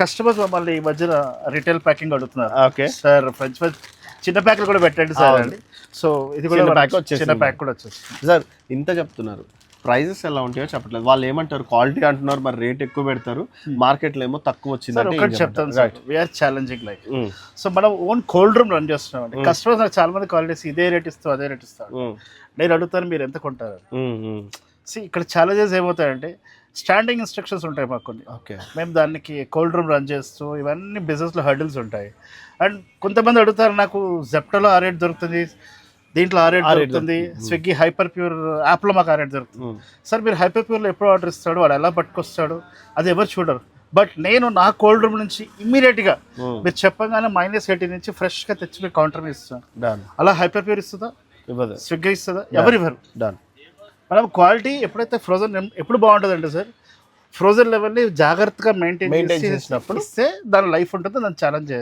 Customers మమ్మల్ని ఈ మధ్యన రిటైల్ ప్యాకింగ్ అడుగుతున్నారు. ఓకే సార్ ఫ్రెంచ్ ఫ్రైస్ చిన్న ప్యాక్లు కూడా పెట్టండి సార్ అండి. సో ఇది కూడా చిన్న ప్యాక్ వచ్చేసింది. చిన్న ప్యాక్ కూడా వచ్చేస్తుంది సార్. ఇంత చెప్తున్నారు, ప్రైజెస్ ఎలా ఉంటాయో చెప్పట్లేదు. వాళ్ళు ఏమంటారు క్వాలిటీ అంటున్నారు, మరి రేట్ ఎక్కువ పెడతారు, మార్కెట్లో ఏమో తక్కువ వచ్చింది. సార్ ఒకటి చెప్తాను sir, we are challenging like. So మనం ఓన్ కోల్డ్ రూమ్ రన్ చేస్తున్నాం అండి. కస్టమర్స్ నాకు చాలా మంది కాల్ చేసి ఇదే రేట్ ఇస్తావు అదే రేట్ ఇస్తాడు. నేను అడుగుతాను మీరు ఎంత కొంటారు. ఇక్కడ ఛాలెంజెస్ ఏమవుతాయంటే స్టాండింగ్ ఇన్స్ట్రక్షన్స్ ఉంటాయి మాకు కొన్ని. ఓకే మేము దానికి కోల్డ్ రూమ్ రన్ చేస్తూ ఇవన్నీ బిజినెస్లో హర్డిల్స్ ఉంటాయి. అండ్ కొంతమంది అడుగుతారు నాకు జెప్టోలో ఆ రేట్ దొరుకుతుంది, దీంట్లో ఆ రేట్ దొరుకుతుంది, స్విగ్గీ హైపర్ ప్యూర్ యాప్లో మాకు ఆ రేట్ దొరుకుతుంది. సార్ మీరు హైపర్ ప్యూర్లో ఎప్పుడు ఆర్డర్ ఇస్తాడు, వాడు ఎలా పట్టుకొస్తాడు అది ఎవరు చూడరు. బట్ నేను నా కోల్డ్ రూమ్ నుంచి ఇమ్మీడియట్గా మీరు చెప్పగానే -80 నుంచి ఫ్రెష్గా తెచ్చి మీరు కౌంటర్ మీద ఇస్తాను. అలా హైపర్ ప్యూర్ ఇస్తుందా, ఇవ్వదు. స్విగ్గీ ఇస్తుందా, ఎవరు ఇవ్వరు. డన్. మనం క్వాలిటీ ఎప్పుడైతే ఫ్రోజన్ ఎప్పుడు బాగుంటుంది అంటే సార్, ఫ్రోజన్ లెవెల్ని జాగ్రత్తగా మెయింటైన్ చేసినప్పుడు ఇస్తే దాని లైఫ్ ఉంటుంది, దాన్ని ఛాలెంజ్ చేయొచ్చు.